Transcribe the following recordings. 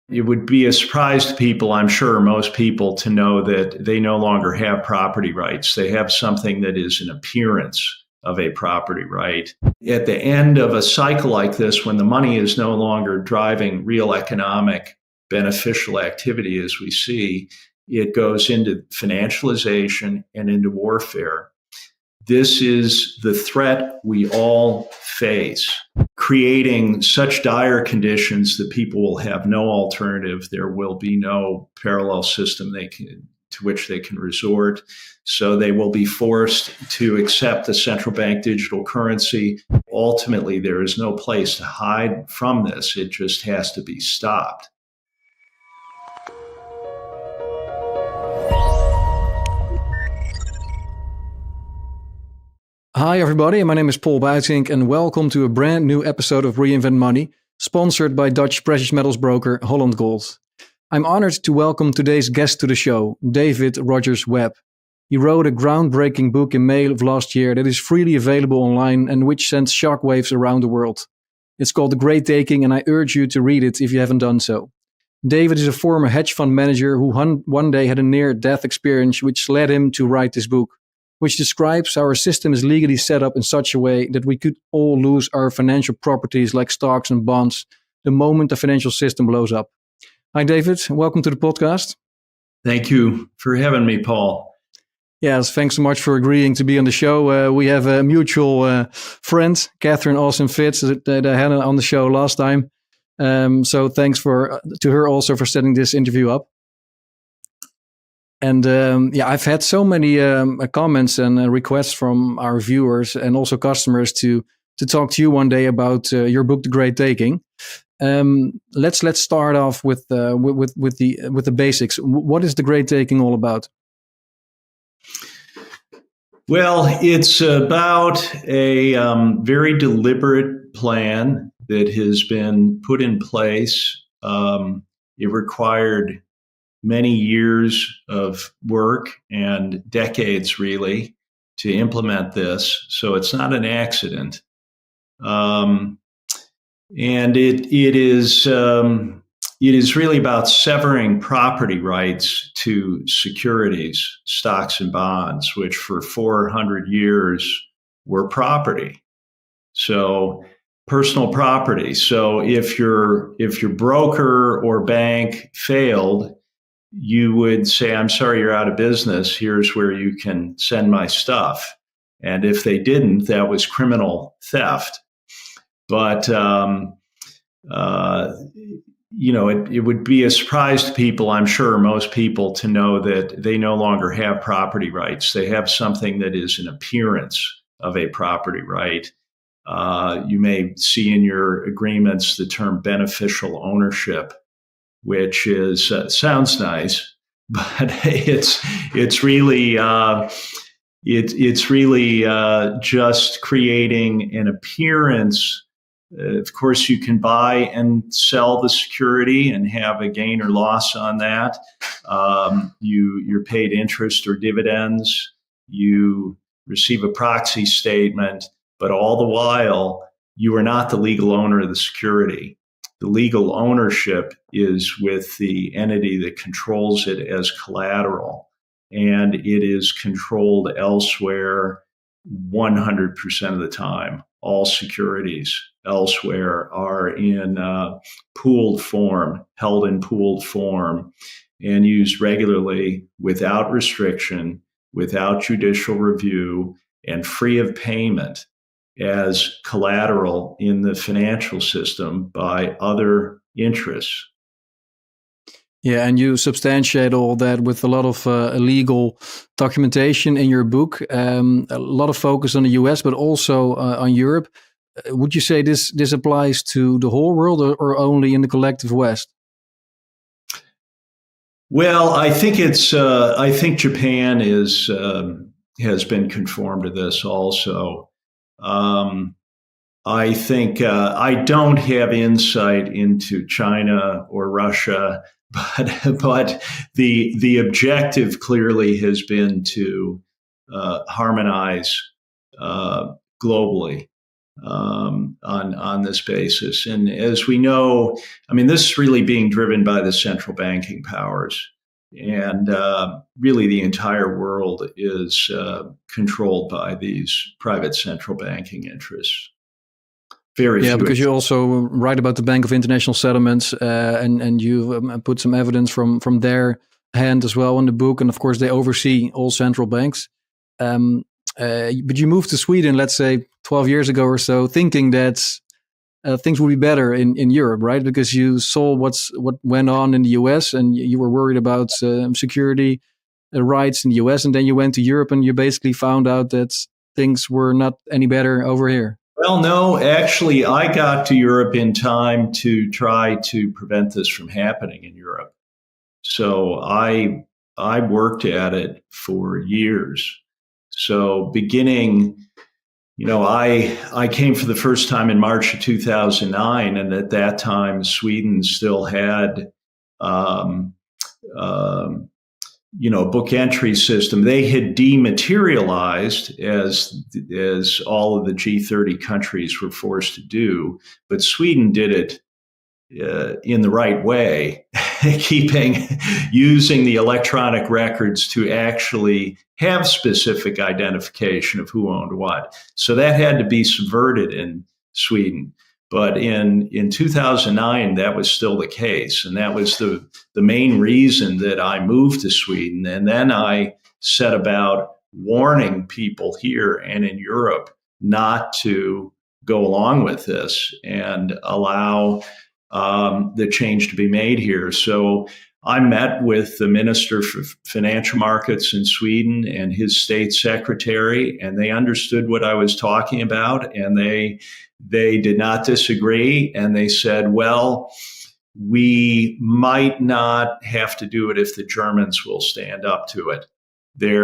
It would be a surprise to people, I'm sure, most people, to know that they no longer have property rights. They have something that is an appearance of a property right. At the end of a cycle like this, when the money is no longer driving real economic beneficial activity as we see, it goes into financialization and into warfare. This is the threat we all face, creating such dire conditions that people will have no alternative. There will be no parallel system to which they can resort. So they will be forced to accept a central bank digital currency. Ultimately, there is no place to hide from this. It just has to be stopped. Hi everybody, my name is Paul Buitink and welcome to a brand new episode of Reinvent Money, sponsored by Dutch precious metals broker Holland Gold. I'm honored to welcome today's guest to the show, Ντέιβ Ρότζερς. He wrote a groundbreaking book in May of last year that is freely available online and which sends shockwaves around the world. It's called The Great Taking and I urge you to read it if you haven't done so. Ντέiβ is a former hedge fund manager who one day had a near-death experience which led him to write this book, which describes how our system is legally set up in such a way that we could all lose our financial properties like stocks and bonds the moment the financial system blows up. Hi, David. Welcome to the podcast. Thank you for having me, Paul. Yes, thanks so much for agreeing to be on the show. We have a mutual friend, Catherine Austin Fitz, that I had on the show last time. So thanks to her also for setting this interview up. And I've had so many comments and requests from our viewers and also customers to talk to you one day about your book, The Great Taking. Let's start off with the basics. What is The Great Taking all about? Well, it's about a very deliberate plan that has been put in place. It required many years of work and decades, really, to implement this. So it's not an accident. And it is really about severing property rights to securities, stocks and bonds, which for 400 years were property. So personal property. So if your broker or bank failed, you would say, I'm sorry, you're out of business. Here's where you can send my stuff. And if they didn't, that was criminal theft. But, it would be a surprise to people, I'm sure, most people, to know that they no longer have property rights. They have something that is an appearance of a property right. You may see in your agreements the term beneficial ownership, which is sounds nice, but it's really just creating an appearance. Of course, you can buy and sell the security and have a gain or loss on that. You're paid interest or dividends. You receive a proxy statement, but all the while, you are not the legal owner of the security. The legal ownership is with the entity that controls it as collateral, and it is controlled elsewhere 100% of the time. All securities elsewhere are in pooled form, held in pooled form, and used regularly without restriction, without judicial review, and free of payment as collateral in the financial system by other interests. Yeah, and you substantiate all that with a lot of legal documentation in your book. A lot of focus on the US, but also on Europe. Would you say this applies to the whole world or only in the collective West? Well, I think I think Japan has been conformed to this also. I think I don't have insight into China or Russia, but the objective clearly has been to harmonize globally. on this basis. And as we know, I mean, this is really being driven by the central banking powers. And really, the entire world is controlled by these private central banking interests. Because you also write about the Bank of International Settlements, and you put some evidence from their hand as well in the book. And of course, they oversee all central banks. But you moved to Sweden, let's say 12 years ago or so, thinking that things would be better in Europe, right? Because you saw what went on in the US, and you were worried about security rights in the US. And then you went to Europe, and you basically found out that things were not any better over here. Well, no, actually, I got to Europe in time to try to prevent this from happening in Europe. So I worked at it for years. So beginning, I came for the first time in March of 2009, and at that time, Sweden still had, a book entry system. They had dematerialized as all of the G30 countries were forced to do, but Sweden did it in the right way, using the electronic records to actually have specific identification of who owned what. So that had to be subverted in Sweden. But in 2009, that was still the case. And that was the main reason that I moved to Sweden. And then I set about warning people here and in Europe not to go along with this and allow the change to be made here. So I met with the Minister for Financial Markets in Sweden and his state secretary, and they understood what I was talking about, and they did not disagree. And they said, well, we might not have to do it if the Germans will stand up to it. They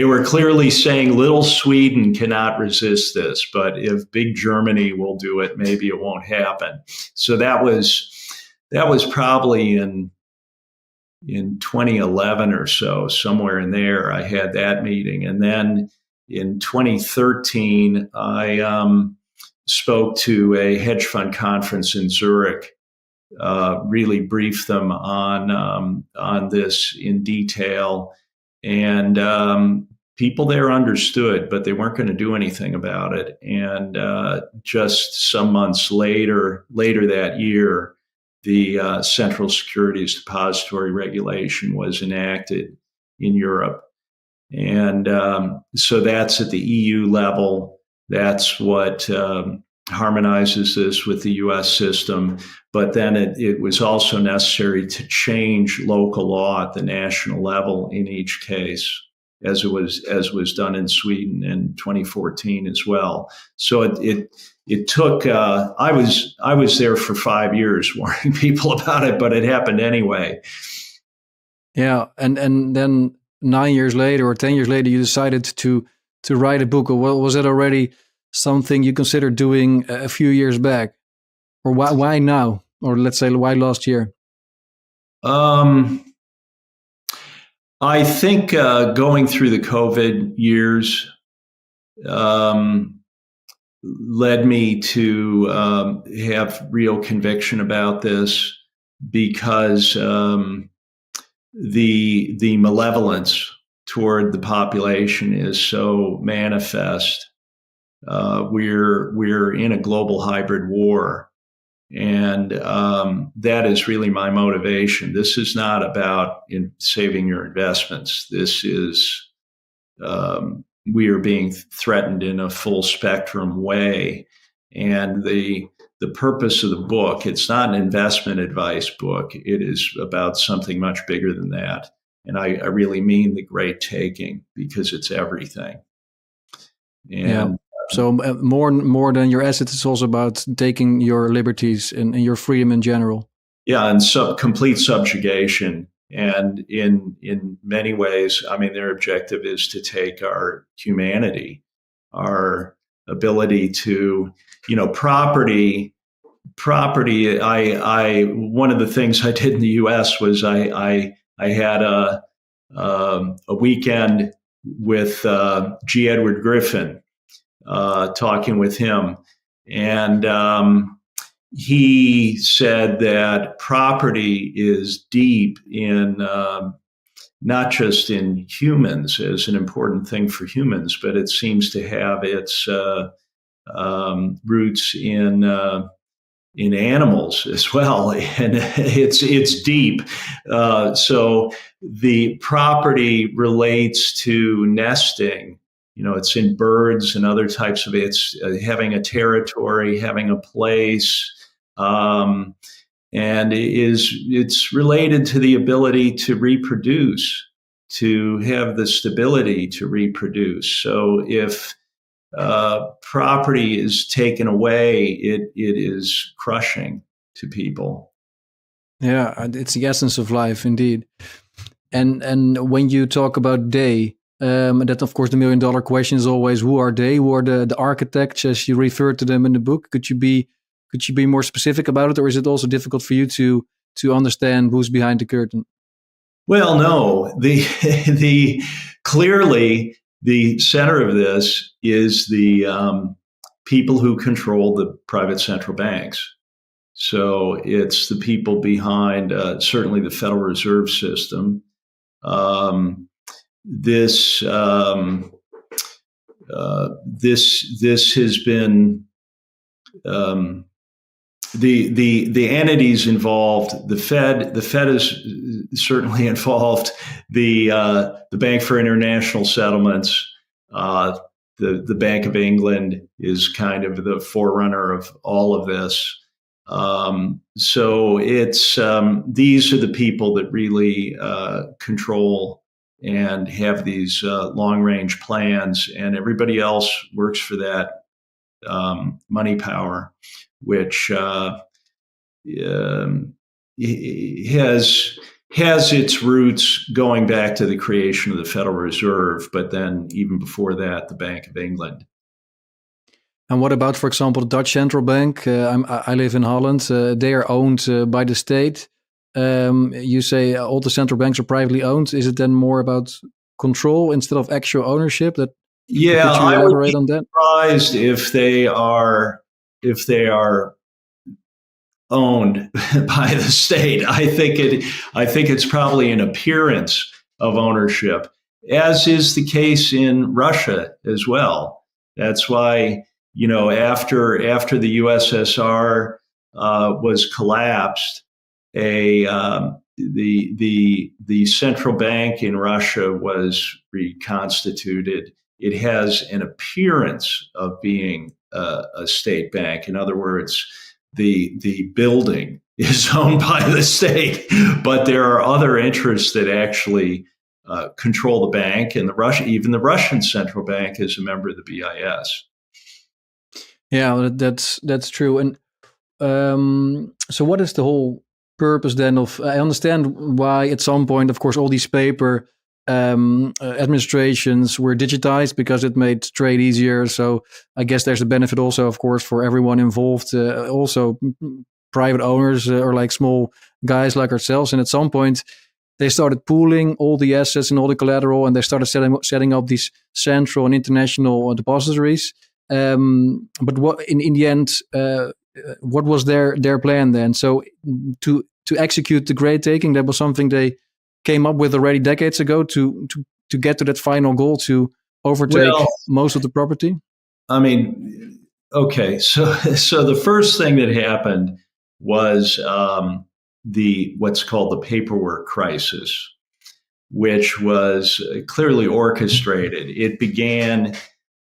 were clearly saying little Sweden cannot resist this, but if big Germany will do it, maybe it won't happen. So that was probably in 2011 or so, somewhere in there, I had that meeting. And then in 2013, I spoke to a hedge fund conference in Zurich, really briefed them on this in detail. And people there understood, but they weren't going to do anything about it. And just some months later that year, the Central Securities Depository Regulation was enacted in Europe. And so that's at the EU level. That's what harmonizes this with the US system. But then it was also necessary to change local law at the national level in each case, as was done in Sweden in 2014 as well. So it took, I was there for 5 years warning people about it, but it happened anyway. Yeah. And then 9 years later or 10 years later, you decided to write a book. Or was it already something you considered doing a few years back? Or why now? Or let's say, why last year? I think going through the COVID years led me to have real conviction about this, because the malevolence toward the population is so manifest. We're in a global hybrid war. And that is really my motivation. This is not about saving your investments. This is, we are being threatened in a full spectrum way. And the purpose of the book, it's not an investment advice book. It is about something much bigger than that. And I really mean the great taking, because it's everything. And yeah. So more than your assets, it's also about taking your liberties and your freedom in general. Yeah, and complete subjugation. And in many ways, I mean, their objective is to take our humanity, our ability to, property. I one of the things I did in the U.S. was I had a weekend with G. Edward Griffin, talking with him. And he said that property is deep in not just in humans as an important thing for humans, but it seems to have its roots in animals as well, and it's deep. So the property relates to nesting. It's in birds and other types of it's having a territory, having a place, and it's related to the ability to reproduce, to have the stability to reproduce. So if property is taken away, it is crushing to people. Yeah, it's the essence of life, indeed. And when you talk about they, that of course the $1 million question is always, who are they? Who are the architects, as you refer to them in the book? Could you be more specific about it, or is it also difficult for you to understand who's behind the curtain? Well, no. The clearly the center of this is the people who control the private central banks. So it's the people behind certainly the Federal Reserve System. This has been the entities involved. The Fed is certainly involved. The Bank for International Settlements, the Bank of England is kind of the forerunner of all of this. So it's these are the people that really control and have these long-range plans, and everybody else works for that money power, which has its roots going back to the creation of the Federal Reserve, but then even before that, the Bank of England. And what about, for example, the Dutch Central Bank? I live in Holland. They are owned by the state. You say all the central banks are privately owned. Is it then more about control instead of actual ownership? Could you elaborate on that? Surprised if they are owned by the state. I think it's probably an appearance of ownership, as is the case in Russia as well. That's why, after the USSR was collapsed, the central bank in Russia was reconstituted. It has an appearance of being a state bank. In other words, the building is owned by the state, but there are other interests that actually control the bank, and even the Russian central bank is a member of the BIS. Yeah, that's true. And so, what is the whole purpose then of? I understand why at some point, of course, all these paper administrations were digitized because it made trade easier. So I guess there's a benefit also, of course, for everyone involved, also private owners or like small guys like ourselves. And at some point, they started pooling all the assets and all the collateral, and they started setting up these central and international depositories. But what in the end, what was their plan then? So to execute the great taking, that was something they came up with already decades ago to get to that final goal to overtake most of the property? I mean, okay, so the first thing that happened was what's called the paperwork crisis, which was clearly orchestrated. It began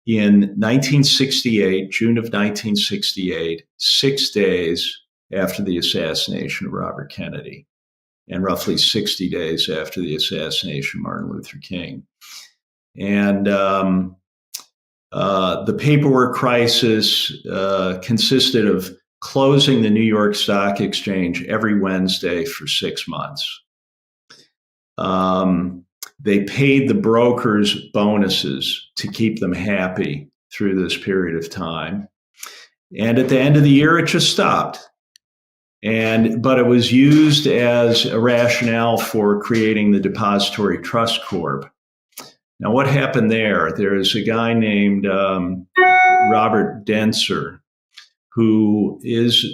in 1968, June of 1968, 6 days after the assassination of Robert Kennedy, and roughly 60 days after the assassination of Martin Luther King. And the paperwork crisis consisted of closing the New York Stock Exchange every Wednesday for 6 months. They paid the brokers bonuses to keep them happy through this period of time. And at the end of the year, it just stopped. But it was used as a rationale for creating the Depository Trust Corp. Now, what happened there? There's a guy named Robert Denser, who is,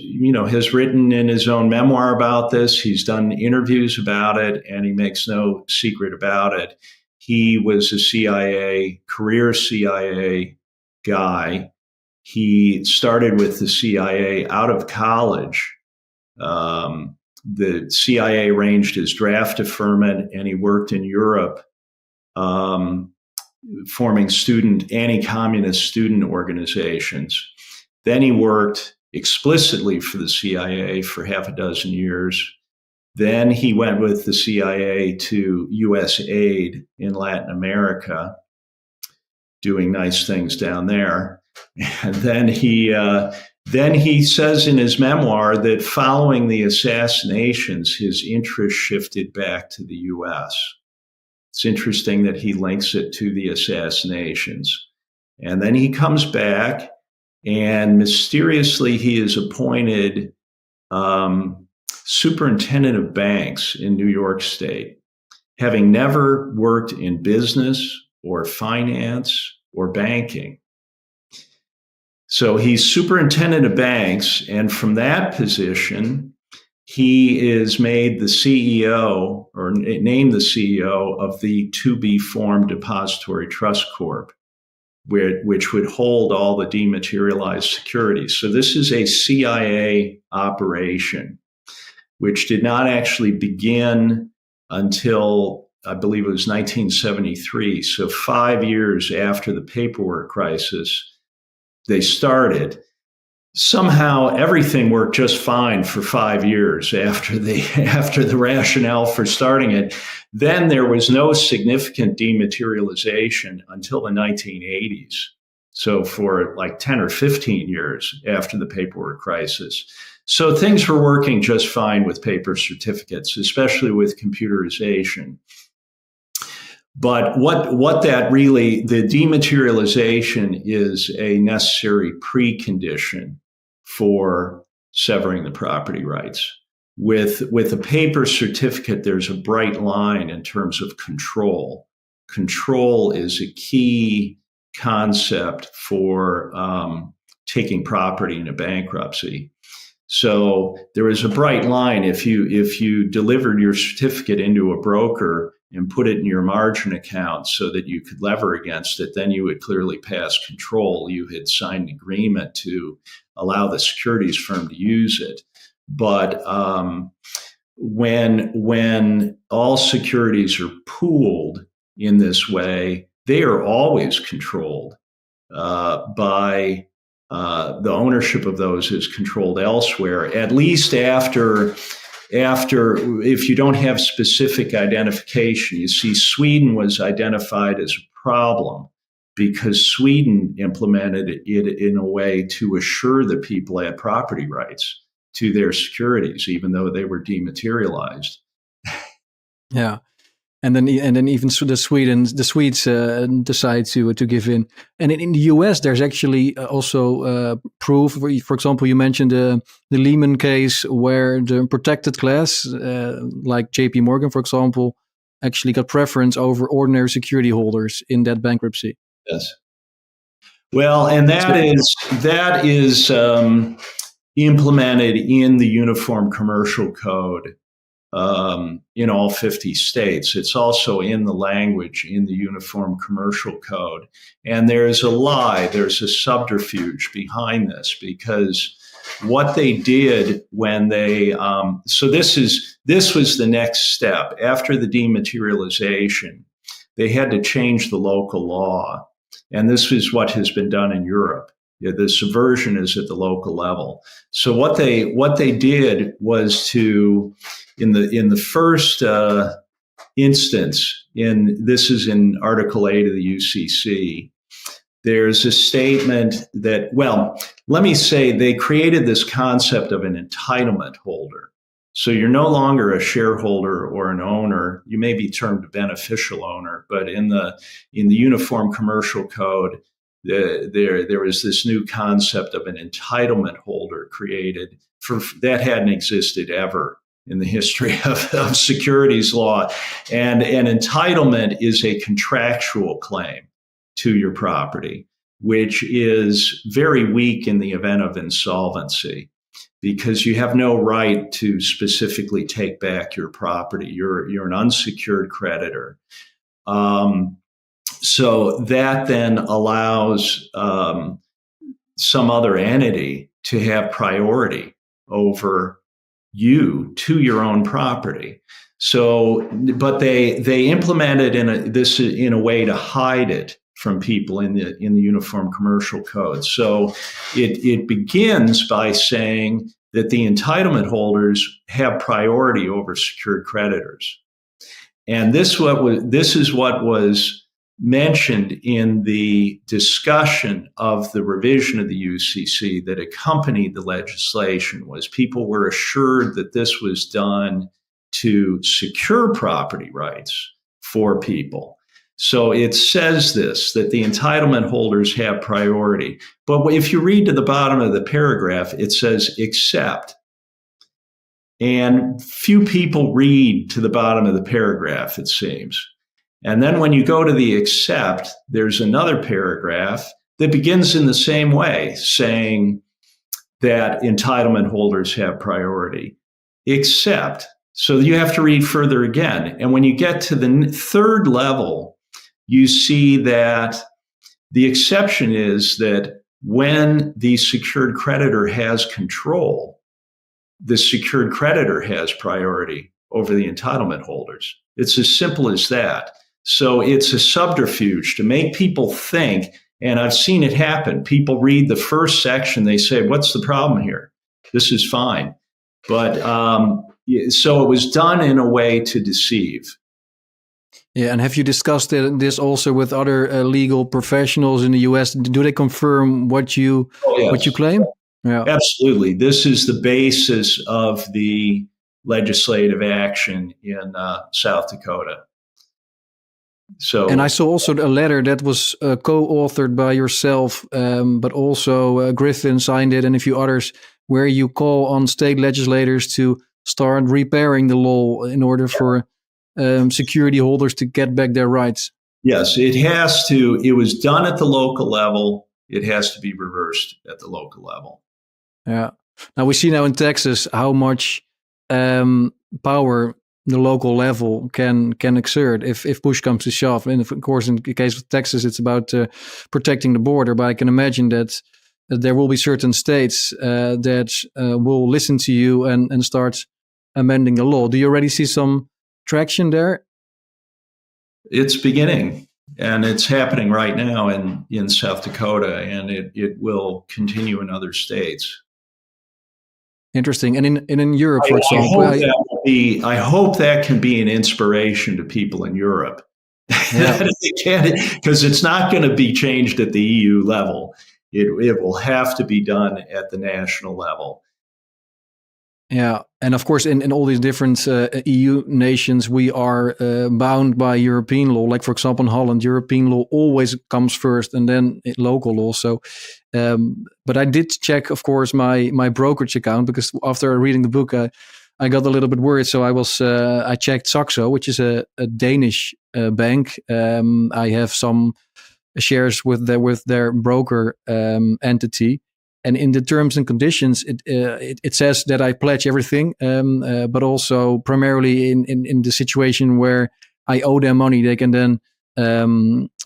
has written in his own memoir about this. He's done interviews about it, and he makes no secret about it. He was a career CIA guy. He started with the CIA out of college. The CIA arranged his draft deferment, and he worked in Europe, forming anti-communist student organizations. Then he worked explicitly for the CIA for half a dozen years. Then he went with the CIA to U.S. aid in Latin America, doing nice things down there. And then he says in his memoir that following the assassinations, his interest shifted back to the U.S. It's interesting that he links it to the assassinations. And then he comes back, and mysteriously he is appointed superintendent of banks in New York State, having never worked in business or finance or banking. So he's superintendent of banks, and from that position, he is made the CEO, or named the CEO of the to-be-formed Depository Trust Corp, which would hold all the dematerialized securities. So this is a CIA operation, which did not actually begin until, I believe it was 1973. So 5 years after the paperwork crisis, they started. Somehow everything worked just fine for 5 years after the rationale for starting it. Then there was no significant dematerialization until the 1980s. So for like 10 or 15 years after the paperwork crisis. So things were working just fine with paper certificates, especially with computerization. But what that really, the dematerialization is a necessary precondition for severing the property rights. With a paper certificate, there's a bright line in terms of control. Control is a key concept for taking property into bankruptcy. So there is a bright line. If you delivered your certificate into a broker and put it in your margin account so that you could lever against it, then you would clearly pass control. You had signed an agreement to allow the securities firm to use it. But when all securities are pooled in this way, they are always controlled by the ownership of those is controlled elsewhere, at least after if you don't have specific identification. You see, Sweden was identified as a problem because Sweden implemented it in a way to assure that people had property rights to their securities, even though they were dematerialized. Yeah. And then even the Swedes decide to give in. And in the US, there's actually also proof. For example, you mentioned the Lehman case, where the protected class, like J.P. Morgan, for example, actually got preference over ordinary security holders in that bankruptcy. Yes. Well, and that is implemented in the Uniform Commercial Code. In all 50 states. It's also in the language in the Uniform Commercial Code. And there's a lie, there's a subterfuge behind this, because what they did when they, so this was the next step. After the dematerialization, they had to change the local law. And this is what has been done in Europe. The subversion is at the local level. So what they did was to, in the first instance, this is in Article 8 of the UCC, there's a statement that, well, let me say they created this concept of an entitlement holder. So you're no longer a shareholder or an owner. You may be termed a beneficial owner, but in the Uniform Commercial Code, there was this new concept of an entitlement holder created that hadn't existed ever in the history of securities law. And an entitlement is a contractual claim to your property, which is very weak in the event of insolvency, because you have no right to specifically take back your property. You're an unsecured creditor. So that then allows some other entity to have priority over you to your own property. So, but they implemented this in a way to hide it from people in the Uniform Commercial Code. So it begins by saying that the entitlement holders have priority over secured creditors. And this is what was mentioned in the discussion of the revision of the UCC that accompanied the legislation. Was people were assured that this was done to secure property rights for people. So it says this, that the entitlement holders have priority. But if you read to the bottom of the paragraph, it says except. And few people read to the bottom of the paragraph, it seems. And then when you go to the except, there's another paragraph that begins in the same way, saying that entitlement holders have priority, except. So you have to read further again. And when you get to the third level, you see that the exception is that when the secured creditor has control, the secured creditor has priority over the entitlement holders. It's as simple as that. So it's a subterfuge to make people think, and I've seen it happen. People read the first section, they say, what's the problem here? This is fine. But so it was done in a way to deceive. Yeah, and have you discussed this also with other legal professionals in the US? Do they confirm what you claim? Yeah, absolutely. This is the basis of the legislative action in South Dakota. So, and I saw also a letter that was co-authored by yourself, but also Griffin signed it, and a few others, where you call on state legislators to start repairing the law in order for security holders to get back their rights. Yes, it has to. It was done at the local level. It has to be reversed at the local level. Yeah. Now we see now in Texas how much power the local level can exert if push comes to shove. And of course, in the case of Texas, it's about protecting the border. But I can imagine that there will be certain states that will listen to you and start amending the law. Do you already see some traction there? It's beginning, and it's happening right now in South Dakota, and it will continue in other states. Interesting. And in Europe, for example, I hope that can be an inspiration to people in Europe. Yeah. Because it's not going to be changed at the EU level. It will have to be done at the national level. Yeah, and of course, in all these different EU nations, we are bound by European law. Like, for example, in Holland, European law always comes first, and then local law. So, but I did check, of course, my brokerage account, because after reading the book, I got a little bit worried. So I checked Saxo, which is a Danish bank. I have some shares with their broker entity. And in the terms and conditions, it says that I pledge everything, but also primarily in the situation where I owe them money, they can then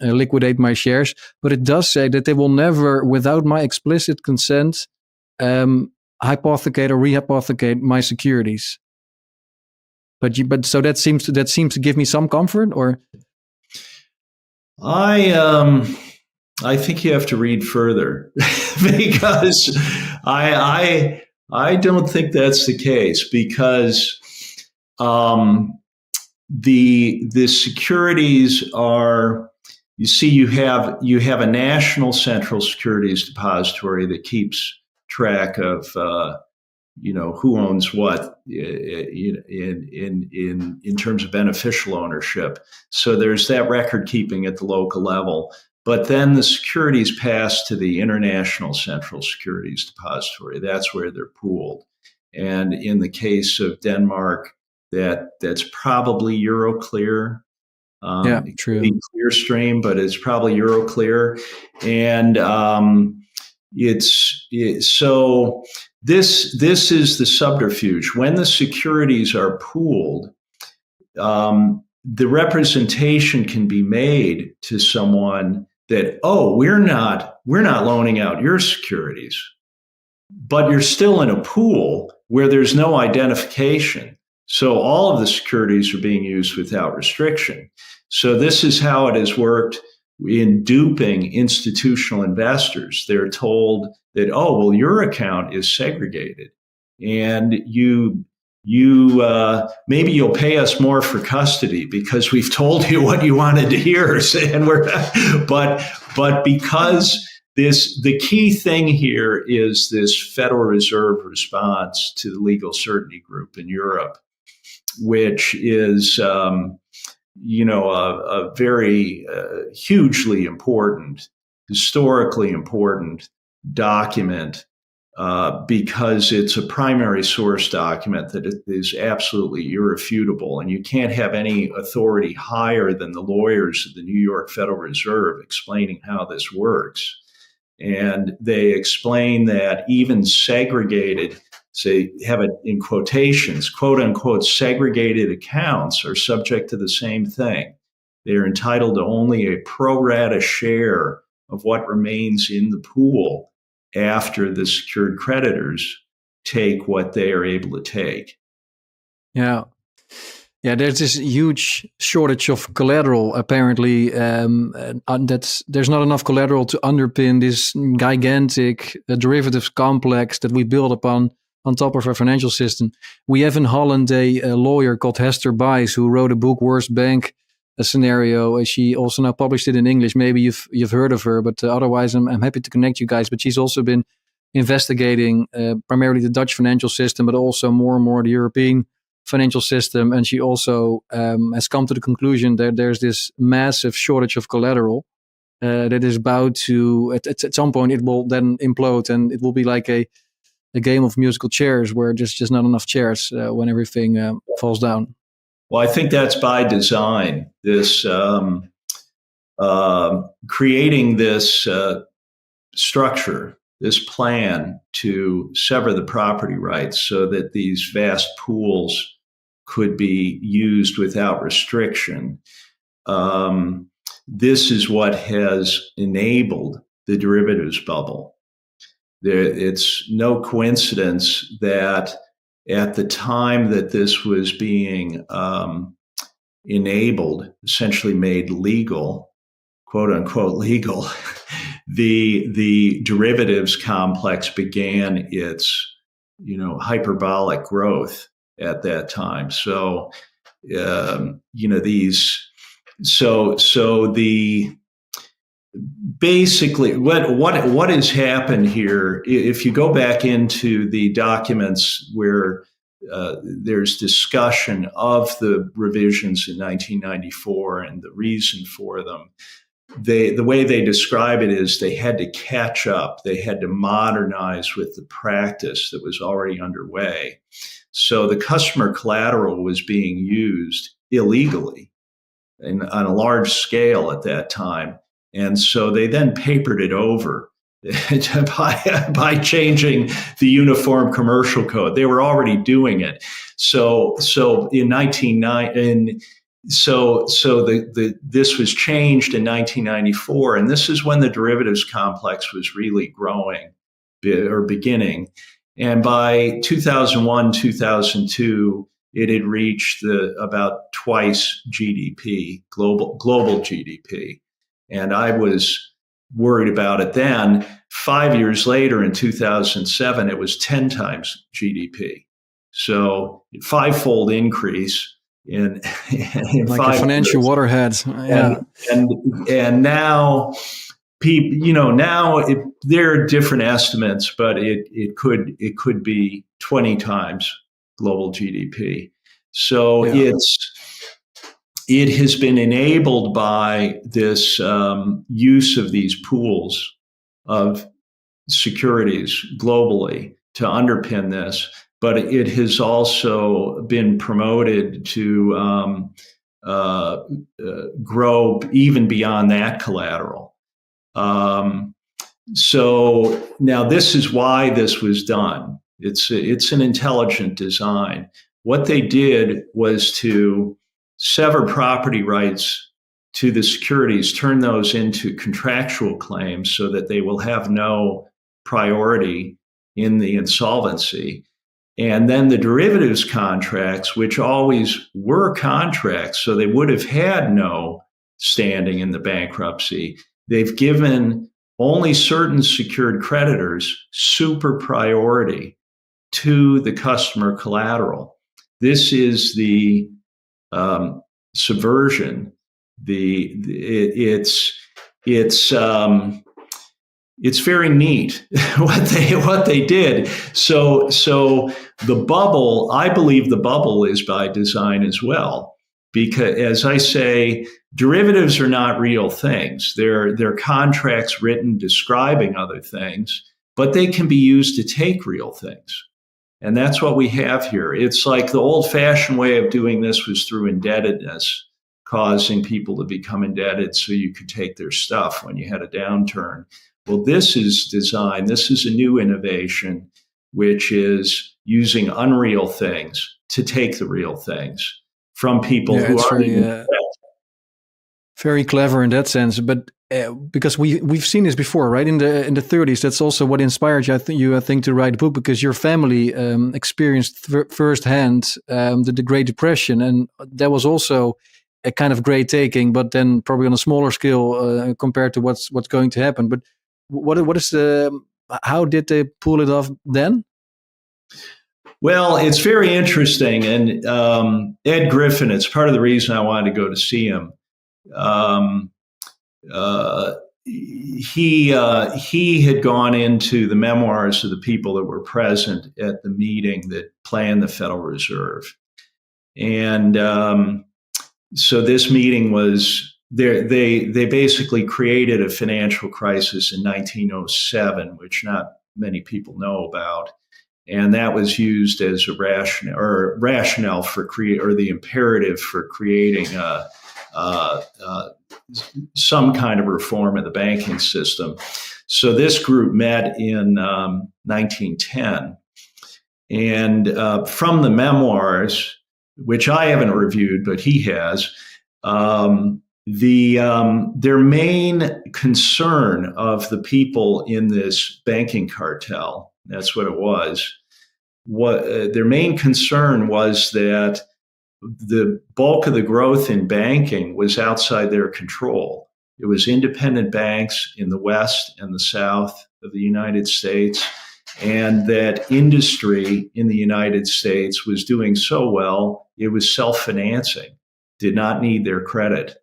liquidate my shares. But it does say that they will never, without my explicit consent, hypothecate or rehypothecate my securities. But so that seems to give me some comfort, or I think you have to read further because I don't think that's the case, because the securities are, you see, you have a national central securities depository that keeps track of who owns what in terms of beneficial ownership. So there's that record keeping at the local level. But then the securities pass to the International Central Securities Depository. That's where they're pooled. And in the case of Denmark, that's probably Euroclear. It true. could be Clearstream, but it's probably Euroclear. And so this is the subterfuge. When the securities are pooled, the representation can be made to someone that, oh, we're not loaning out your securities, but you're still in a pool where there's no identification. So all of the securities are being used without restriction. So this is how it has worked in duping institutional investors. They're told that, oh, well, your account is segregated, and you maybe you'll pay us more for custody because we've told you what you wanted to hear. But because the key thing here is this Federal Reserve response to the legal certainty group in Europe, which is a very hugely important, historically important document, because it's a primary source document that is absolutely irrefutable, and you can't have any authority higher than the lawyers of the New York Federal Reserve explaining how this works. And they explain that even segregated, say, have it in quotations, quote unquote, segregated accounts are subject to the same thing. They're entitled to only a pro rata share of what remains in the pool after the secured creditors take what they are able to take. Yeah. Yeah, there's this huge shortage of collateral, apparently. There's not enough collateral to underpin this gigantic derivatives complex that we build upon on top of our financial system. We have in Holland a lawyer called Hester Bies who wrote a book, Worst Bank Scenario. She also now published it in English. Maybe you've heard of her, but otherwise I'm happy to connect you guys. But she's also been investigating primarily the Dutch financial system, but also more and more the European financial system. And she also has come to the conclusion that there's this massive shortage of collateral that is about to, at some point, it will then implode, and it will be like a game of musical chairs where there's just not enough chairs when everything falls down. Well, I think that's by design. This creating this structure, this plan to sever the property rights so that these vast pools could be used without restriction. This is what has enabled the derivatives bubble. It's no coincidence that at the time that this was being enabled, essentially made legal, quote unquote legal, the derivatives complex began its hyperbolic growth at that time. So basically what has happened here, if you go back into the documents where there's discussion of the revisions in 1994 and the reason for them, the way they describe it is they had to catch up, they had to modernize with the practice that was already underway. So the customer collateral was being used illegally on a large scale at that time. And so they then papered it over by changing the Uniform Commercial Code. They were already doing it. So in 1990, this was changed in 1994, and this is when the derivatives complex was really growing or beginning. And by 2001, 2002, it had reached about twice GDP, global GDP. And I was worried about it then. 5 years later, in 2007, it was 10 times GDP. So fivefold increase in like 5 a financial years. Waterhead. Yeah. And now people, there are different estimates, but it could be 20 times global GDP. So it has been enabled by this use of these pools of securities globally to underpin this, but it has also been promoted to grow even beyond that collateral. So now this is why this was done. It's an intelligent design. What they did was to sever property rights to the securities, turn those into contractual claims so that they will have no priority in the insolvency. And then the derivatives contracts, which always were contracts, so they would have had no standing in the bankruptcy, they've given only certain secured creditors super priority to the customer collateral. This is the subversion. It's very neat what they did. So the bubble, I believe the bubble is by design as well, because as I say, derivatives are not real things. They're contracts written describing other things, but they can be used to take real things. And that's what we have here. It's like the old-fashioned way of doing this was through indebtedness, causing people to become indebted so you could take their stuff when you had a downturn. Well, this is design. This is a new innovation, which is using unreal things to take the real things from people who are very clever in that sense. But because we've seen this before, right? In the 30s, that's also what inspired you, I think, to write a book, because your family experienced firsthand the Great Depression, and that was also a kind of great taking, but then probably on a smaller scale compared to what's going to happen. But what is how did they pull it off then? Well, it's very interesting, and Ed Griffin, it's part of the reason I wanted to go to see him. He had gone into the memoirs of the people that were present at the meeting that planned the Federal Reserve. And so this meeting was there. They basically created a financial crisis in 1907, which not many people know about. And that was used as a rationale for the imperative for creating some kind of reform of the banking system. So this group met in 1910, and from the memoirs, which I haven't reviewed, but he has, their main concern of the people in this banking cartel, that's what it was, their main concern was that the bulk of the growth in banking was outside their control. It was independent banks in the West and the South of the United States, and that industry in the United States was doing so well, it was self-financing, did not need their credit.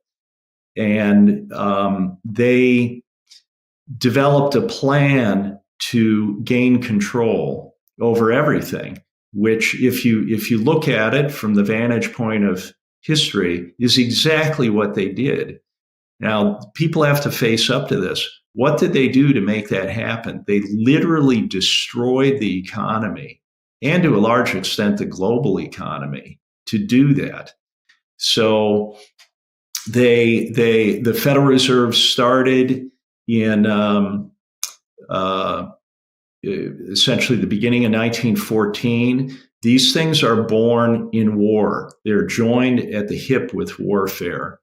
And they developed a plan to gain control over everything, which if you look at it from the vantage point of history, is exactly what they did. Now, people have to face up to this. What did they do to make that happen? They literally destroyed the economy, and to a large extent, the global economy, to do that. So the Federal Reserve started in essentially the beginning of 1914. These things are born in war. They're joined at the hip with warfare.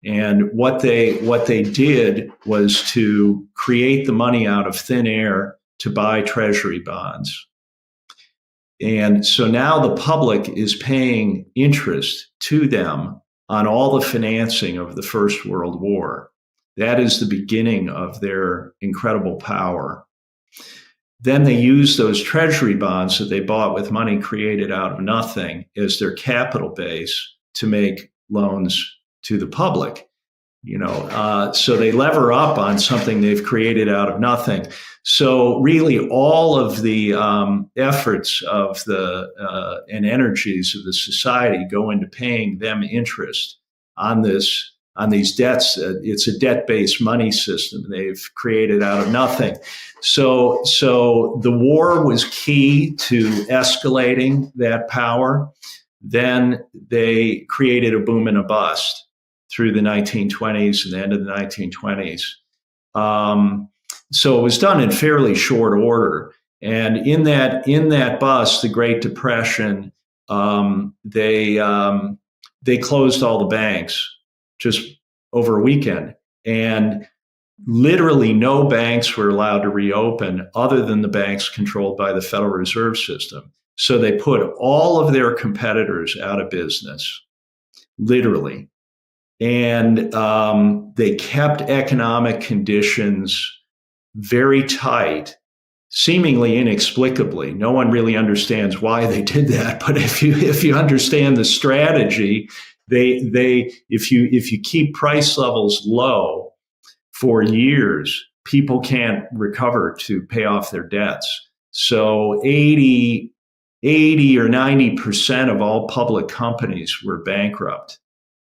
And what they did was to create the money out of thin air to buy treasury bonds. And so now the public is paying interest to them on all the financing of the First World War. That is the beginning of their incredible power. Then they use those treasury bonds that they bought with money created out of nothing as their capital base to make loans to the public. So they lever up on something they've created out of nothing. So really, all of the efforts of and energies of the society go into paying them interest on these debts. It's a debt-based money system they've created out of nothing. So the war was key to escalating that power. then they created a boom and a bust through the 1920s and the end of the 1920s. So it was done in fairly short order. And in that bust, the Great Depression, they closed all the banks just over a weekend. And literally no banks were allowed to reopen other than the banks controlled by the Federal Reserve System. So they put all of their competitors out of business, literally. And they kept economic conditions very tight, seemingly inexplicably. No one really understands why they did that. But if you understand the strategy, if you keep price levels low for years, people can't recover to pay off their debts. So 80 or 90% of all public companies were bankrupt,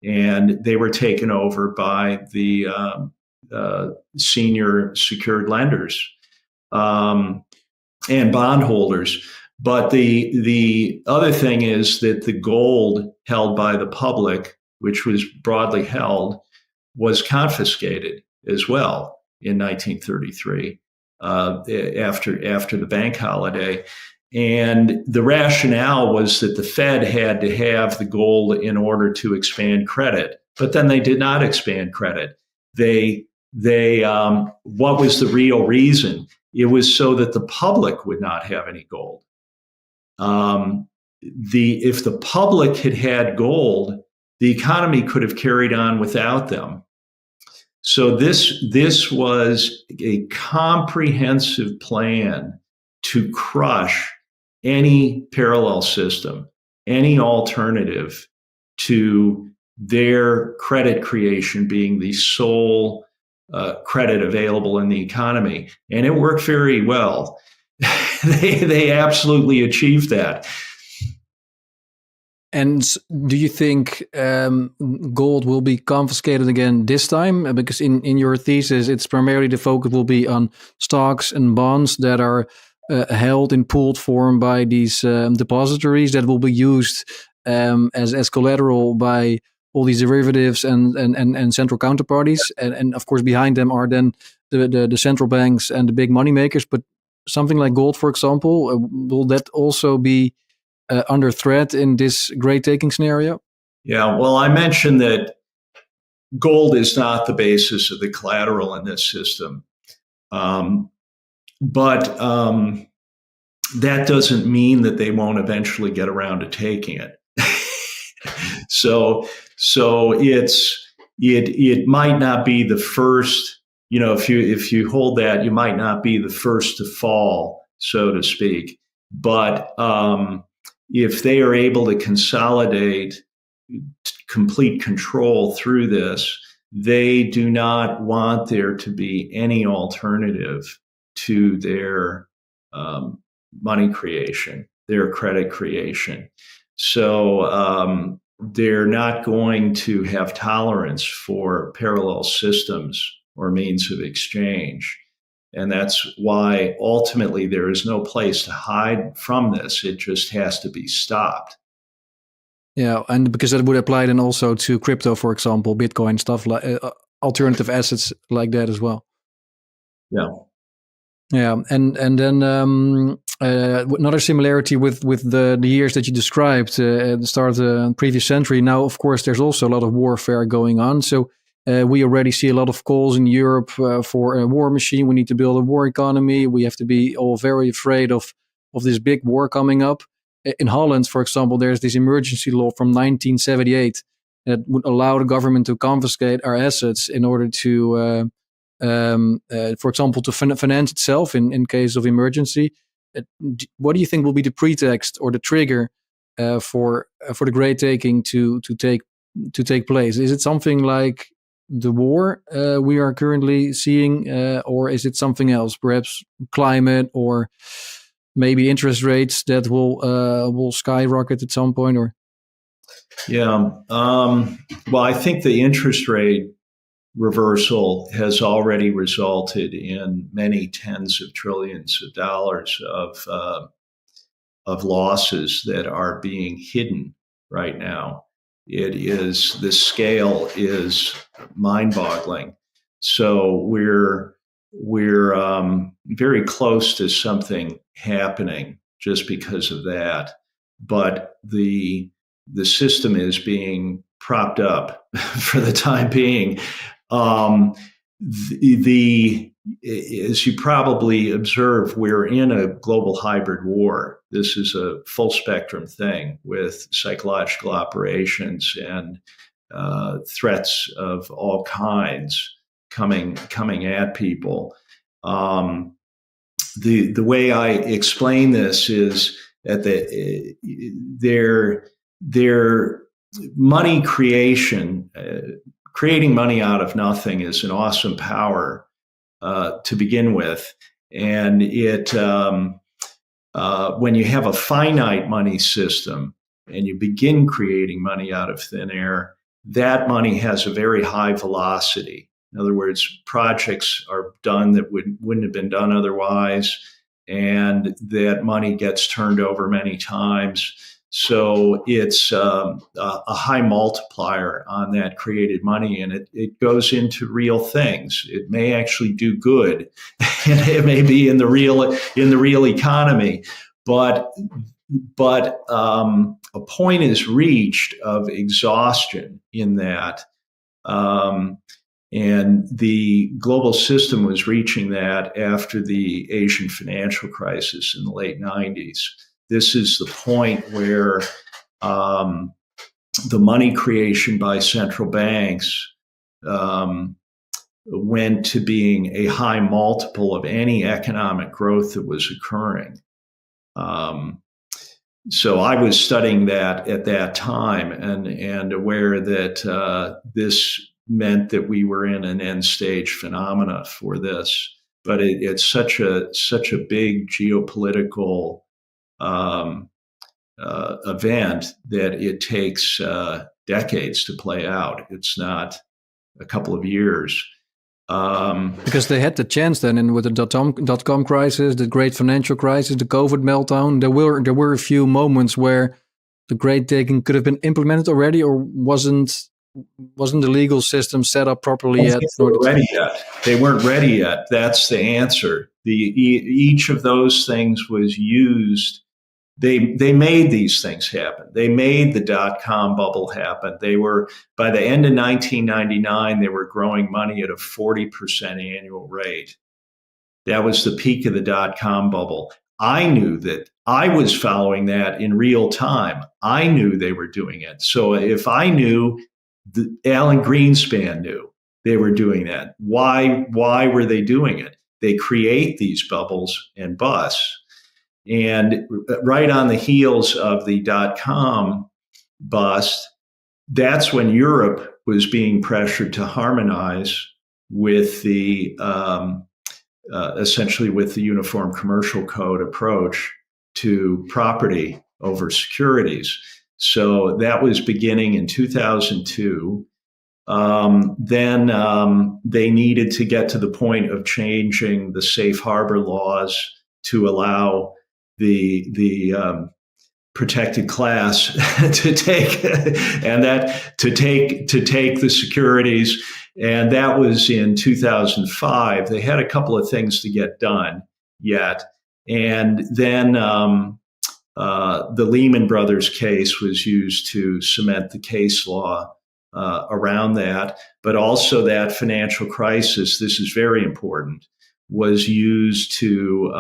and they were taken over by the senior secured lenders and bondholders. But the other thing is that the gold held by the public, which was broadly held, was confiscated as well in 1933 after the bank holiday. And the rationale was that the Fed had to have the gold in order to expand credit, but then they did not expand credit. What was the real reason? It was so that the public would not have any gold. If the public had had gold, the economy could have carried on without them. So this was a comprehensive plan to crush any parallel system, any alternative to their credit creation being the sole credit available in the economy. And it worked very well. They absolutely achieved that. And do you think gold will be confiscated again this time? Because in your thesis, it's primarily the focus will be on stocks and bonds that are held in pooled form by these depositories that will be used as collateral by all these derivatives and central counterparties. And of course, behind them are then the central banks and the big money makers. But something like gold, for example, will that also be under threat in this great taking scenario? Yeah, well, I mentioned that gold is not the basis of the collateral in this system. But that doesn't mean that they won't eventually get around to taking it. So it might not be the first, if you hold that, you might not be the first to fall, so to speak. But if they are able to consolidate complete control through this, they do not want there to be any alternative to their money creation, their credit creation. So they're not going to have tolerance for parallel systems or means of exchange. And that's why ultimately there is no place to hide from this. It just has to be stopped. Yeah, and because that would apply then also to crypto, for example, Bitcoin, stuff like alternative assets like that as well. Yeah. Yeah, and then another similarity with the years that you described at the start of the previous century. Now, of course, there's also a lot of warfare going on. So we already see a lot of calls in Europe for a war machine. We need to build a war economy. We have to be all very afraid of this big war coming up. In Holland, for example, there's this emergency law from 1978 that would allow the government to confiscate our assets in order to for example, to finance itself in case of emergency. What do you think will be the pretext or the trigger for the great taking to take place? Is it something like the war we are currently seeing, or is it something else? Perhaps climate, or maybe interest rates that will skyrocket at some point? Or yeah, well, I think the interest rate reversal has already resulted in many tens of trillions of dollars of losses that are being hidden right now. The scale is mind-boggling. So we're very close to something happening just because of that. But the system is being propped up for the time being. As you probably observe, we're in a global hybrid war. This is a full spectrum thing with psychological operations and threats of all kinds coming at people. The way I explain this is that their money creation, creating money out of nothing, is an awesome power to begin with, and when you have a finite money system and you begin creating money out of thin air, that money has a very high velocity. In other words, projects are done that wouldn't have been done otherwise, and that money gets turned over many times. So it's a high multiplier on that created money, and it goes into real things. It may actually do good, and it may be in the real economy, but a point is reached of exhaustion in that. And the global system was reaching that after the Asian financial crisis in the late 90s. This is the point where the money creation by central banks went to being a high multiple of any economic growth that was occurring. So I was studying that at that time and aware that this meant that we were in an end stage phenomena for this. But it's such a big geopolitical event that it takes decades to play out. It's not a couple of years. Because they had the chance then, and with the dot-com crisis, the great financial crisis, the COVID meltdown, there were a few moments where the Great Taking could have been implemented already, or wasn't the legal system set up properly yet? They weren't ready yet. That's the answer. Each of those things was used. They made these things happen. They made the dot-com bubble happen. They were, by the end of 1999, they were growing money at a 40% annual rate. That was the peak of the dot-com bubble. I knew that. I was following that in real time. I knew they were doing it. So if I knew, Alan Greenspan knew they were doing that. Why were they doing it? They create these bubbles and bust. And right on the heels of the dot-com bust, that's when Europe was being pressured to harmonize with the essentially with the Uniform Commercial Code approach to property over securities. So that was beginning in 2002. Then they needed to get to the point of changing the safe harbor laws to allow the protected class to take the securities, and that was in 2005. They had a couple of things to get done yet, and then the Lehman Brothers case was used to cement the case law around that, but also that financial crisis, this is very important, was used to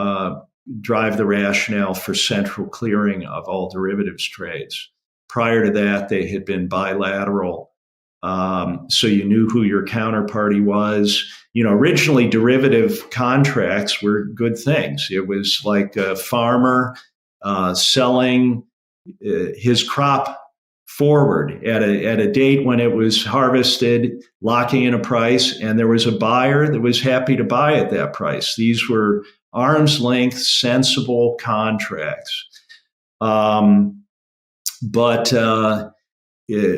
drive the rationale for central clearing of all derivatives trades. Prior to that, they had been bilateral. So you knew who your counterparty was. Originally derivative contracts were good things. It was like a farmer selling his crop forward at a date when it was harvested, locking in a price, and there was a buyer that was happy to buy at that price. These were arm's length, sensible contracts. But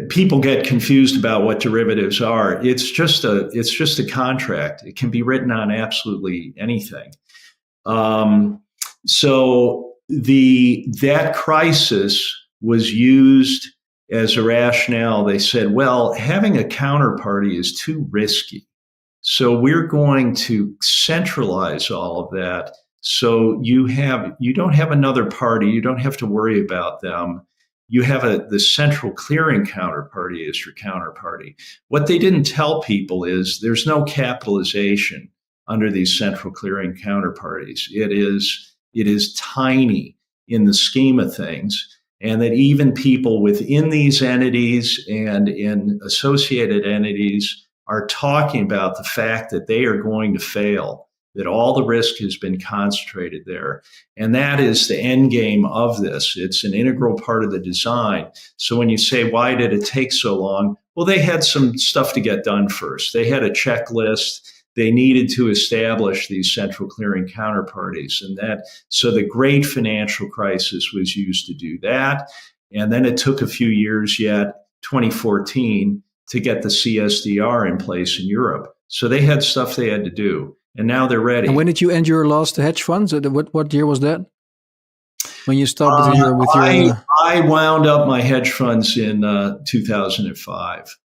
people get confused about what derivatives are. It's just a contract. It can be written on absolutely anything. So that crisis was used as a rationale, they said, well, having a counterparty is too risky. So we're going to centralize all of that. So you don't have another party. You don't have to worry about them. You have the central clearing counterparty as your counterparty. What they didn't tell people is there's no capitalization under these central clearing counterparties. It is tiny in the scheme of things, and that even people within these entities and in associated entities are talking about the fact that they are going to fail, that all the risk has been concentrated there. And that is the end game of this. It's an integral part of the design. So when you say, why did it take so long? Well, they had some stuff to get done first. They had a checklist. They needed to establish these central clearing counterparties. So the great financial crisis was used to do that. And then it took a few years yet, 2014, to get the CSDR in place in Europe. So they had stuff they had to do. And now they're ready. And when did you end your last hedge funds? What year was that? When you stopped with your I wound up my hedge funds in 2005.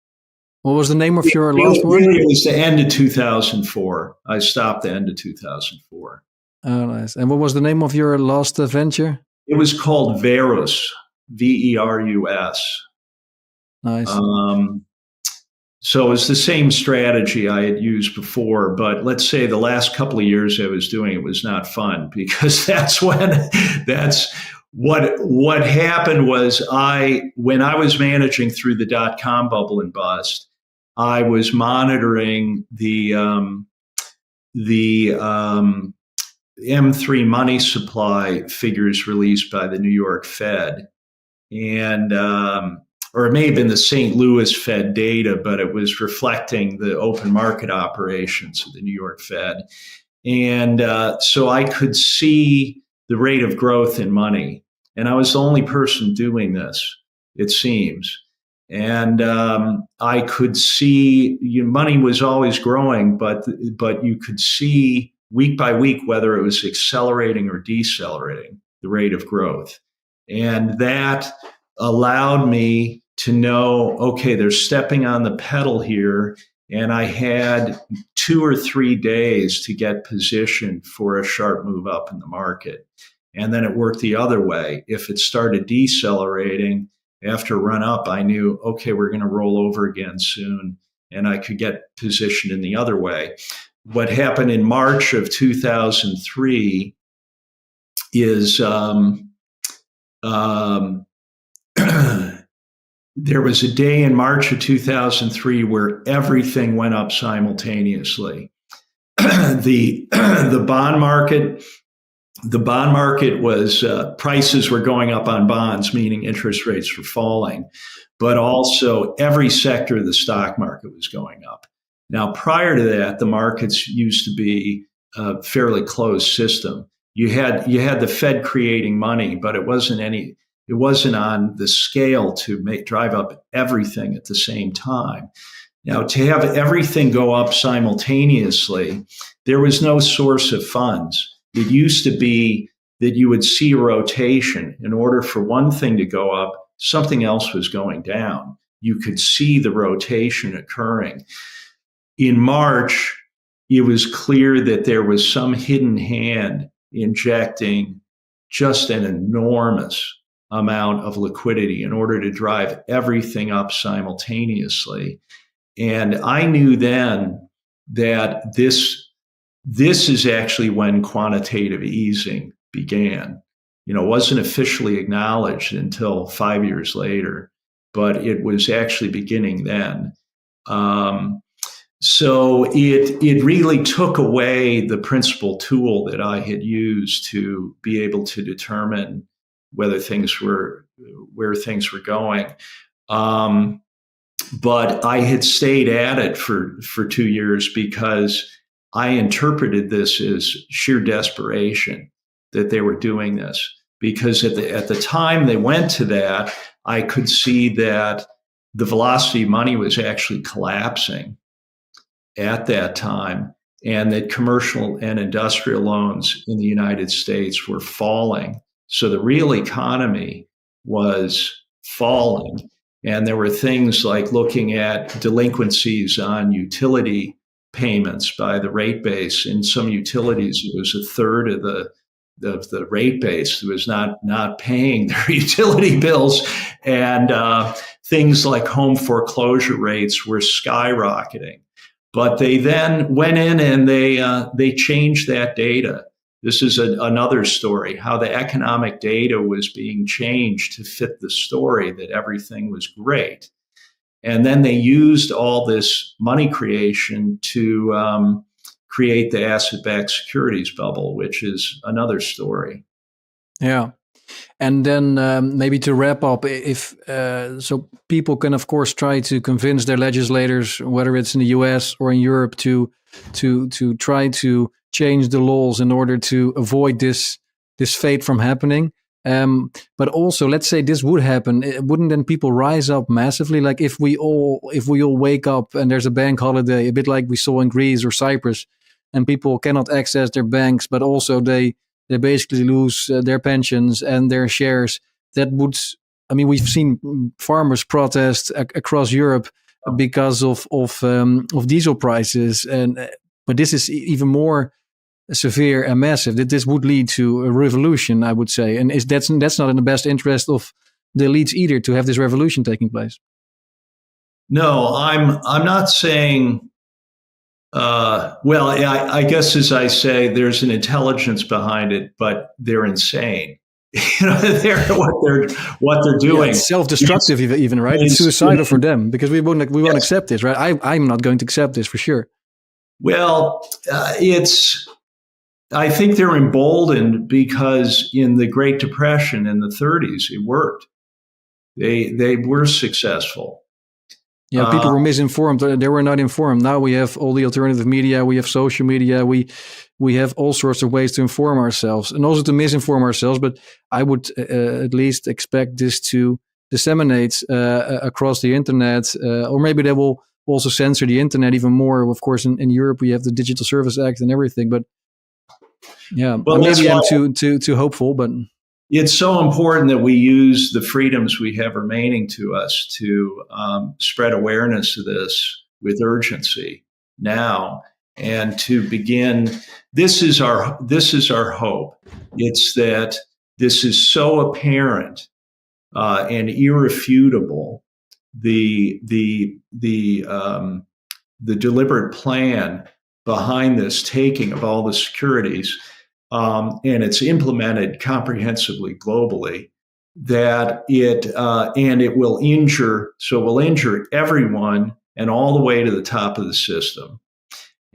What was the name of your last one? It was the end of 2004. I stopped the end of 2004. Oh, nice. And what was the name of your last venture? It was called Verus, Verus. Nice. So it was the same strategy I had used before, but let's say the last couple of years I was doing it was not fun, because what happened was when I was managing through the dot-com bubble and bust, I was monitoring the M3 money supply figures released by the New York Fed, and or it may have been the St. Louis Fed data, but it was reflecting the open market operations of the New York Fed. And so I could see the rate of growth in money. And I was the only person doing this, it seems. And I could see money was always growing, but you could see week by week whether it was accelerating or decelerating, the rate of growth. And that allowed me to know, okay, they're stepping on the pedal here. And I had 2 or 3 days to get positioned for a sharp move up in the market. And then it worked the other way. If it started decelerating after run up, I knew, okay, we're going to roll over again soon. And I could get positioned in the other way. What happened in March of 2003 is there was a day in March of 2003 where everything went up simultaneously. The bond market was prices were going up on bonds, meaning interest rates were falling, but also every sector of the stock market was going up. Now, prior to that, the markets used to be a fairly closed system. You had the Fed creating money, but it wasn't on the scale to drive up everything at the same time. Now, to have everything go up simultaneously, there was no source of funds. It used to be that you would see a rotation. In order for one thing to go up, something else was going down. You could see the rotation occurring. In March, it was clear that there was some hidden hand injecting just an enormous amount of liquidity in order to drive everything up simultaneously. And I knew then that this is actually when quantitative easing began. It wasn't officially acknowledged until 5 years later, but it was actually beginning then. So it really took away the principal tool that I had used to be able to determine where things were going. But I had stayed at it for 2 years because I interpreted this as sheer desperation that they were doing this. Because at the time they went to that, I could see that the velocity of money was actually collapsing at that time, and that commercial and industrial loans in the United States were falling. So the real economy was falling, And there were things like looking at delinquencies on utility payments by the rate base. In some utilities, it was a third of the rate base that was not paying their utility bills. And things like home foreclosure rates were skyrocketing. But they then went in and they changed that data. This is another story, how the economic data was being changed to fit the story that everything was great. And then they used all this money creation to create the asset-backed securities bubble, which is another story. Yeah. And then maybe to wrap up, if so people can, of course, try to convince their legislators, whether it's in the US or in Europe, to try to change the laws in order to avoid this fate from happening. But also, let's say this would happen, wouldn't then people rise up massively? Like if we all wake up and there's a bank holiday, a bit like we saw in Greece or Cyprus, and people cannot access their banks, but also they basically lose their pensions and their shares. That would, I mean, we've seen farmers protest across Europe because of diesel prices, but this is even more severe and massive. That this would lead to a revolution, I would say, and that's not in the best interest of the elites either to have this revolution taking place. No, I'm not saying. Well, I guess as I say, there's an intelligence behind it, but they're insane. What they're doing. Yeah, it's self-destructive, even, right? It's suicidal for them because we won't accept this, right? I'm not going to accept this for sure. Well, I think they're emboldened because in the Great Depression in the 30s, it worked. They were successful. Yeah, people were misinformed. They were not informed. Now we have all the alternative media. We have social media. We have all sorts of ways to inform ourselves and also to misinform ourselves. But I would at least expect this to disseminate across the internet, or maybe they will also censor the internet even more. Of course, in Europe we have the Digital Service Act and everything. But yeah, well, maybe I'm too hopeful, but. It's so important that we use the freedoms we have remaining to us to spread awareness of this with urgency now, and to begin. This is our hope. It's that this is so apparent and irrefutable. The deliberate plan behind this taking of all the securities. And it's implemented comprehensively globally, that it will injure everyone and all the way to the top of the system.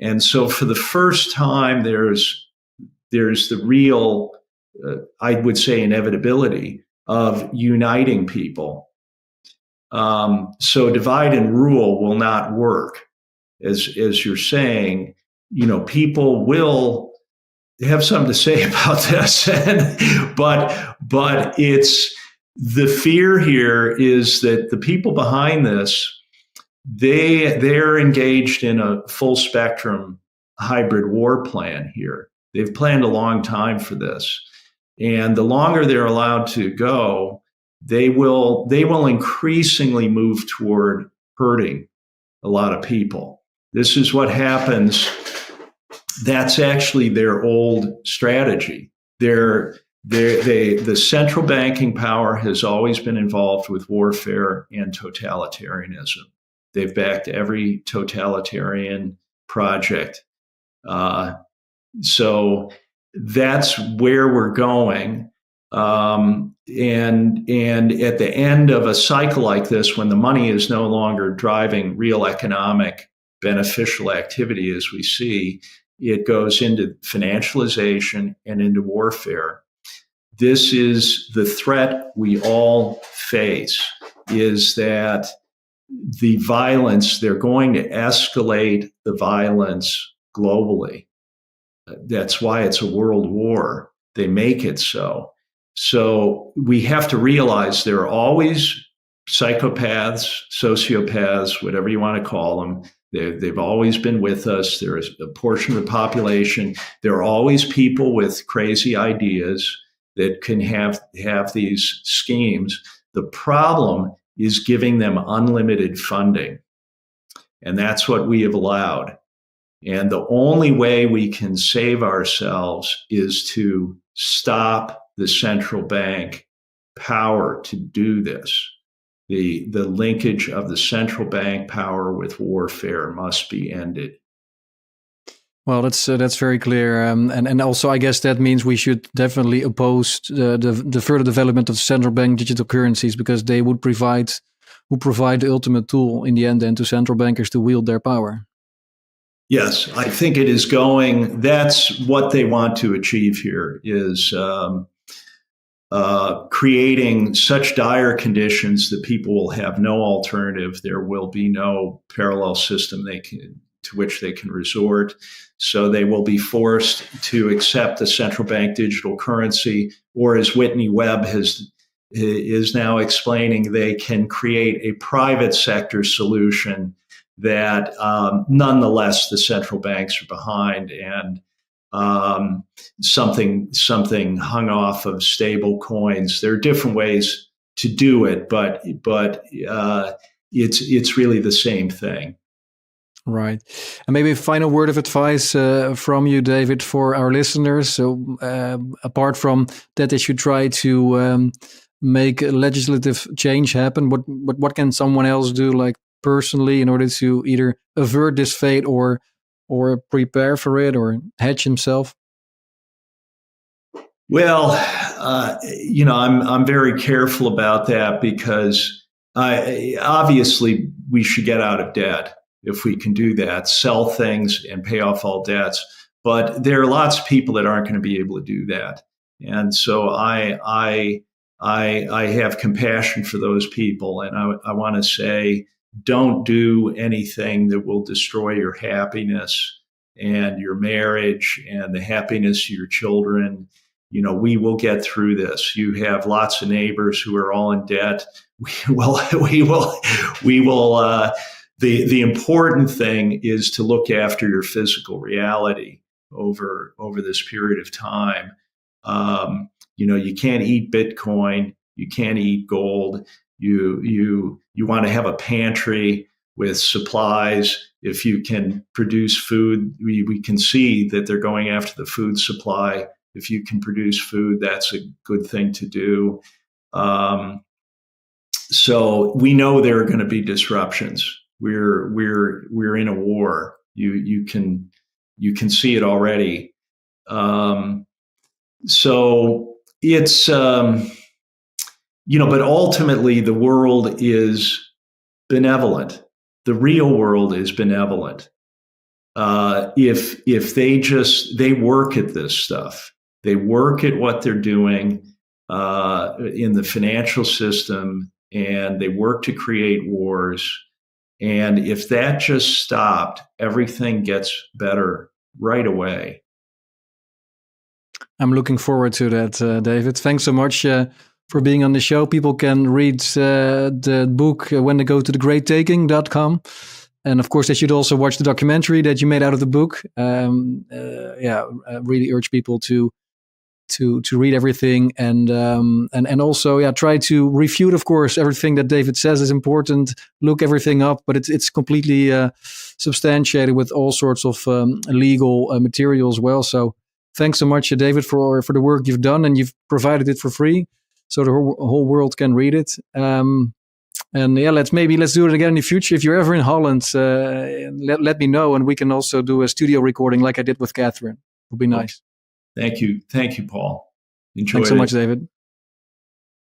And so for the first time, there's the real, I would say, inevitability of uniting people. So divide and rule will not work, as you're saying. People will have something to say about this, but it's the fear here is that the people behind this, they're engaged in a full spectrum hybrid war plan here. They've planned a long time for this, and the longer they're allowed to go, they will increasingly move toward hurting a lot of people. This is what happens. That's actually their old strategy. The central banking power has always been involved with warfare and totalitarianism. They've backed every totalitarian project. So that's where we're going. And at the end of a cycle like this, when the money is no longer driving real economic beneficial activity as we see, it goes into financialization and into warfare. This is the threat we all face, is that the violence, they're going to escalate the violence globally. That's why it's a world war. They make it so. So we have to realize there are always psychopaths, sociopaths, whatever you want to call them. They've always been with us. There is a portion of the population. There are always people with crazy ideas that can have these schemes. The problem is giving them unlimited funding. And that's what we have allowed. And the only way we can save ourselves is to stop the central bank power to do this. The linkage of the central bank power with warfare must be ended. Well, that's very clear, and also I guess that means we should definitely oppose the further development of central bank digital currencies, because they would provide the ultimate tool in the end then to central bankers to wield their power. Yes, I think it is going. That's what they want to achieve here, is creating such dire conditions that people will have no alternative. There will be no parallel system to which they can resort. So they will be forced to accept the central bank digital currency, or as Whitney Webb is now explaining, they can create a private sector solution that nonetheless the central banks are behind, and something hung off of stable coins. There are different ways to do it, but it's really the same thing. Right. And maybe a final word of advice from you, David, for our listeners. So apart from that, they should try to make a legislative change happen. What can someone else do, like personally, in order to either avert this fate or prepare for it or hedge himself? Well, I'm very careful about that, because obviously we should get out of debt. If we can do that, sell things and pay off all debts. But there are lots of people that aren't going to be able to do that. And so I have compassion for those people. And I want to say, don't do anything that will destroy your happiness and your marriage and the happiness of your children. We will get through this. You have lots of neighbors who are all in debt. We will. The important thing is to look after your physical reality over this period of time. You can't eat Bitcoin. You can't eat gold. You want to have a pantry with supplies. If you can produce food, we can see that they're going after the food supply. If you can produce food, that's a good thing to do. So we know there are going to be disruptions. We're in a war. You can see it already. So it's but ultimately the world is benevolent. The real world is benevolent. If they work at this stuff, they work at what they're doing in the financial system, and they work to create wars. And if that just stopped, everything gets better right away. I'm looking forward to that, David. Thanks so much for being on the show. People can read the book when they go to thegreattaking.com. And of course, they should also watch the documentary that you made out of the book. I really urge people to read everything and also try to refute, of course, everything that David says is important. Look everything up, but it's completely substantiated with all sorts of legal material as well. So thanks so much, David, for the work you've done, and you've provided it for free, so the whole world can read it. Let's do it again in the future. If you're ever in Holland, let me know, and we can also do a studio recording like I did with Catherine. It would be nice. Thank you, Paul. Enjoyed Thanks so much, David.